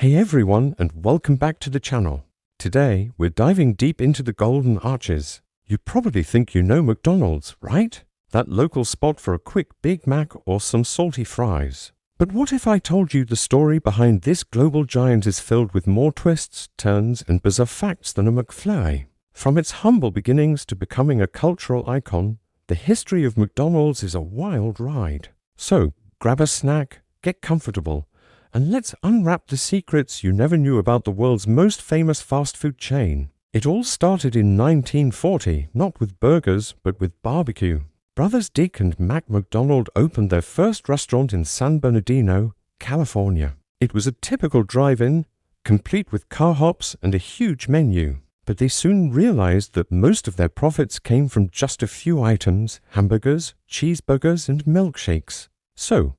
Hey everyone, and welcome back to the channel. Today, we're diving deep into the Golden Arches. You probably think you know McDonald's, right? That local spot for a quick Big Mac or some salty fries. But what if I told you the story behind this global giant is filled with more twists, turns, and bizarre facts than a McFlurry? From its humble beginnings to becoming a cultural icon, the history of McDonald's is a wild ride. So, grab a snack, get comfortable, and let's unwrap the secrets you never knew about the world's most famous fast food chain. It all started in 1940, not with burgers, but with barbecue. Brothers Dick and Mac McDonald opened their first restaurant in San Bernardino, California. It was a typical drive-in, complete with car hops and a huge menu. But they soon realized that most of their profits came from just a few items: hamburgers, cheeseburgers, and milkshakes. So,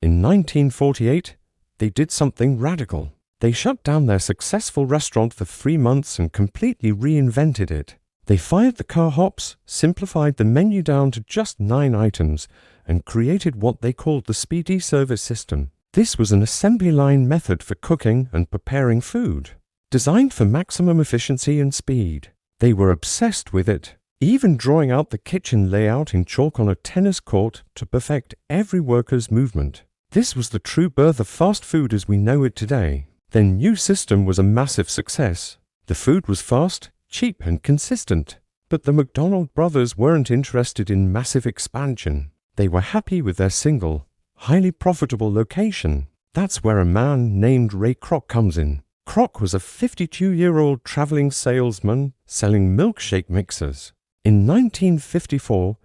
in 1948, they did something radical. They shut down their successful restaurant for 3 months and completely reinvented it. They fired the car hops, simplified the menu down to just 9 items, and created what they called the Speedee Service System. This was an assembly line method for cooking and preparing food, designed for maximum efficiency and speed. They were obsessed with it, even drawing out the kitchen layout in chalk on a tennis court to perfect every worker's movement. This was the true birth of fast food as we know it today. Their new system was a massive success. The food was fast, cheap, and consistent. But the McDonald brothers weren't interested in massive expansion. They were happy with their single, highly profitable location. That's where a man named Ray Kroc comes in. Kroc was a 52-year-old traveling salesman selling milkshake mixers. In 1954,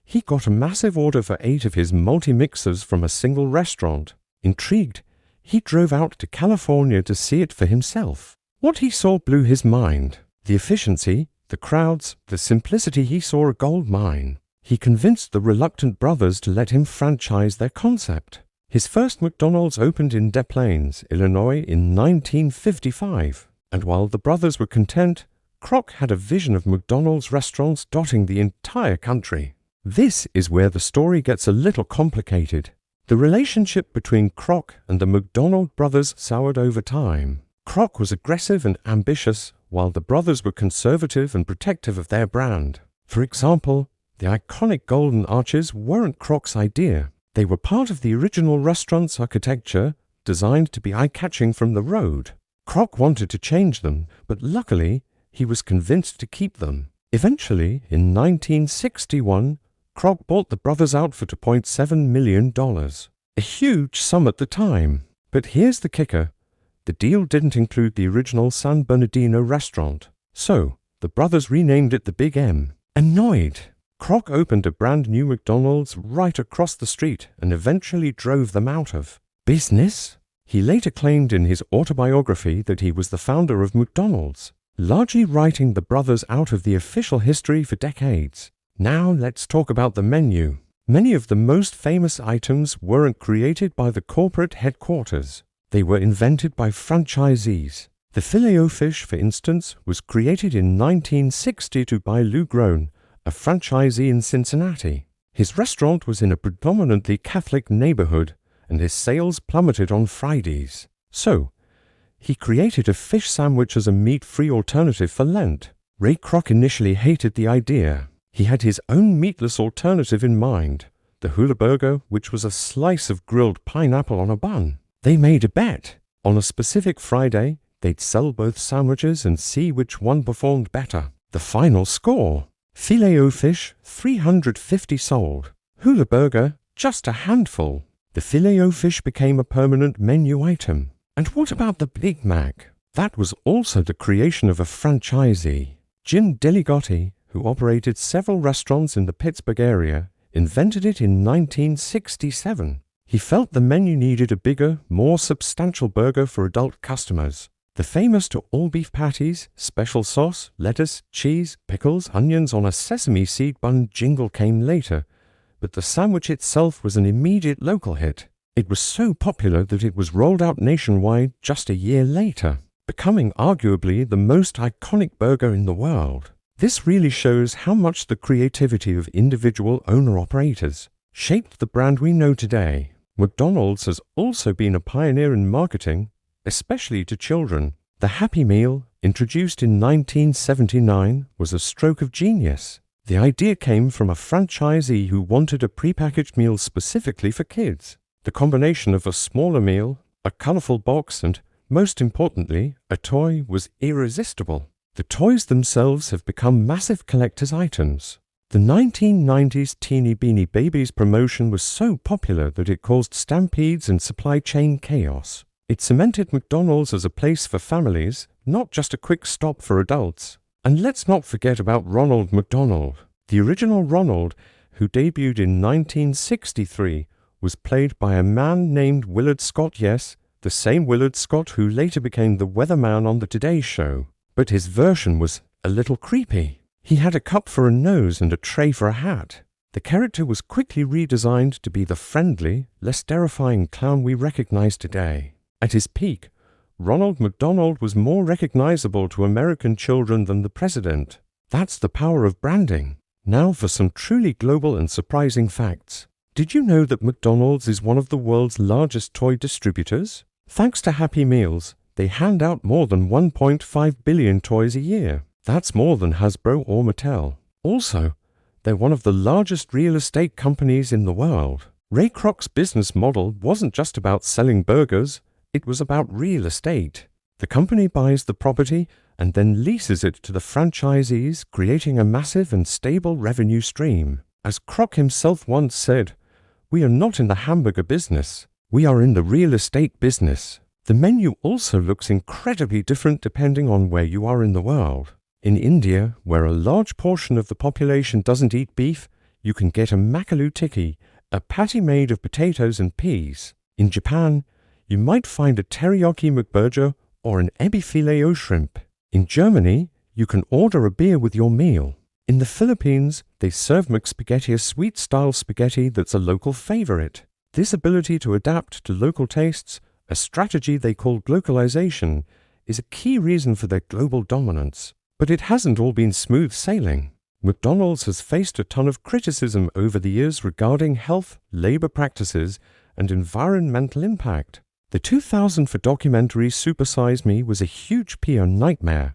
he got a massive order for 8 of his multi-mixers from a single restaurant. Intrigued, he drove out to California to see it for himself. What he saw blew his mind. The efficiency, the crowds, the simplicity. He saw a gold mine. He convinced the reluctant brothers to let him franchise their concept. His first McDonald's opened in Des Plaines, Illinois in 1955. And while the brothers were content, Kroc had a vision of McDonald's restaurants dotting the entire country. This is where the story gets a little complicated. The relationship between Kroc and the McDonald brothers soured over time. Kroc was aggressive and ambitious, while the brothers were conservative and protective of their brand. For example, the iconic Golden Arches weren't Kroc's idea. They were part of the original restaurant's architecture, designed to be eye-catching from the road. Kroc wanted to change them, but luckily, he was convinced to keep them. Eventually, in 1961, Kroc bought the brothers out for $2.7 million. A huge sum at the time. But here's the kicker. The deal didn't include the original San Bernardino restaurant. So, the brothers renamed it the Big M. Annoyed, Kroc opened a brand new McDonald's right across the street and eventually drove them out of business. He later claimed in his autobiography that he was the founder of McDonald's, largely writing the brothers out of the official history for decades. Now let's talk about the menu. Many of the most famous items weren't created by the corporate headquarters. They were invented by franchisees. The Filet-O-Fish, for instance, was created in 1960 by Lou Groen, a franchisee in Cincinnati. His restaurant was in a predominantly Catholic neighborhood, and his sales plummeted on Fridays. So, he created a fish sandwich as a meat-free alternative for Lent. Ray Kroc initially hated the idea. He had his own meatless alternative in mind, the hula burger, which was a slice of grilled pineapple on a bun. They made a bet. On a specific Friday, they'd sell both sandwiches and see which one performed better. The final score: Filet-O-Fish, 350 sold. Hula burger, just a handful. The Filet-O-Fish became a permanent menu item. And what about the Big Mac? That was also the creation of a franchisee. Jim Deligotti, who operated several restaurants in the Pittsburgh area, invented it in 1967. He felt the menu needed a bigger, more substantial burger for adult customers. The famous all-beef patties, special sauce, lettuce, cheese, pickles, onions on a sesame seed bun jingle came later, but the sandwich itself was an immediate local hit. It was so popular that it was rolled out nationwide just a year later, becoming arguably the most iconic burger in the world. This really shows how much the creativity of individual owner-operators shaped the brand we know today. McDonald's has also been a pioneer in marketing, especially to children. The Happy Meal, introduced in 1979, was a stroke of genius. The idea came from a franchisee who wanted a prepackaged meal specifically for kids. The combination of a smaller meal, a colorful box, and, most importantly, a toy was irresistible. The toys themselves have become massive collector's items. The 1990s Teeny Beanie Babies promotion was so popular that it caused stampedes and supply chain chaos. It cemented McDonald's as a place for families, not just a quick stop for adults. And let's not forget about Ronald McDonald. The original Ronald, who debuted in 1963, was played by a man named Willard Scott. Yes, the same Willard Scott who later became the weatherman on the Today Show. But his version was a little creepy. He had a cup for a nose and a tray for a hat. The character was quickly redesigned to be the friendly, less terrifying clown we recognize today. At his peak, Ronald McDonald was more recognizable to American children than the president. That's the power of branding. Now for some truly global and surprising facts. Did you know that McDonald's is one of the world's largest toy distributors? Thanks to Happy Meals, they hand out more than 1.5 billion toys a year. That's more than Hasbro or Mattel. Also, they're one of the largest real estate companies in the world. Ray Kroc's business model wasn't just about selling burgers, it was about real estate. The company buys the property and then leases it to the franchisees, creating a massive and stable revenue stream. As Kroc himself once said, "We are not in the hamburger business, we are in the real estate business." The menu also looks incredibly different depending on where you are in the world. In India, where a large portion of the population doesn't eat beef, you can get a makalu tikki, a patty made of potatoes and peas. In Japan, you might find a teriyaki McBurger or an ebi filet o shrimp. In Germany, you can order a beer with your meal. In the Philippines, they serve McSpaghetti, a sweet-style spaghetti that's a local favorite. This ability to adapt to local tastes, a strategy they call localization, is a key reason for their global dominance. But it hasn't all been smooth sailing. McDonald's has faced a ton of criticism over the years regarding health, labor practices, and environmental impact. The 2004 documentary Super Size Me was a huge PR nightmare,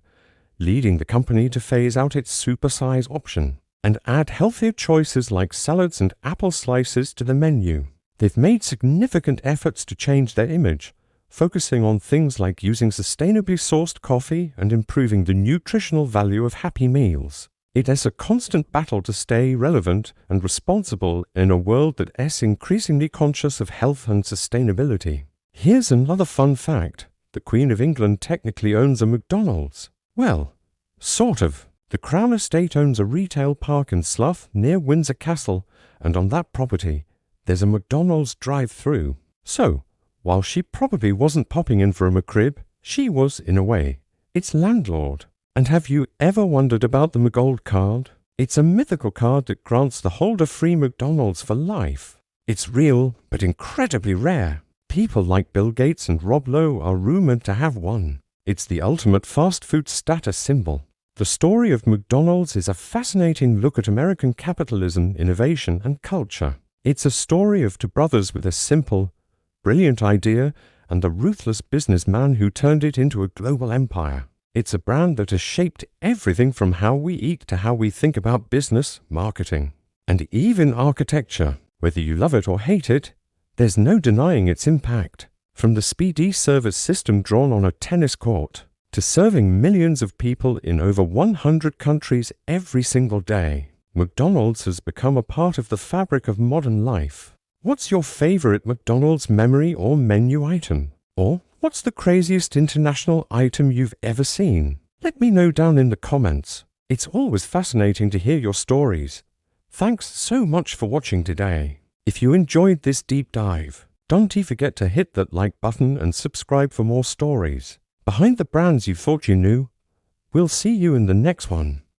leading the company to phase out its Super Size option and add healthier choices like salads and apple slices to the menu. They've made significant efforts to change their image, focusing on things like using sustainably sourced coffee and improving the nutritional value of Happy Meals. It is a constant battle to stay relevant and responsible in a world that is increasingly conscious of health and sustainability. Here's another fun fact. The Queen of England technically owns a McDonald's. Well, sort of. The Crown Estate owns a retail park in Slough near Windsor Castle, and on that property, there's a McDonald's drive-through. So, while she probably wasn't popping in for a McRib, she was, in a way, its landlord. And have you ever wondered about the McGold card? It's a mythical card that grants the holder free McDonald's for life. It's real, but incredibly rare. People like Bill Gates and Rob Lowe are rumored to have one. It's the ultimate fast food status symbol. The story of McDonald's is a fascinating look at American capitalism, innovation, and culture. It's a story of two brothers with a simple, brilliant idea and the ruthless businessman who turned it into a global empire. It's a brand that has shaped everything from how we eat to how we think about business, marketing, and even architecture. Whether you love it or hate it, there's no denying its impact. From the Speedee Service System drawn on a tennis court, to serving millions of people in over 100 countries every single day, McDonald's has become a part of the fabric of modern life. What's your favorite McDonald's memory or menu item? Or what's the craziest international item you've ever seen? Let me know down in the comments. It's always fascinating to hear your stories. Thanks so much for watching today. If you enjoyed this deep dive, don't forget to hit that like button and subscribe for more stories. Behind the brands you thought you knew. We'll see you in the next one.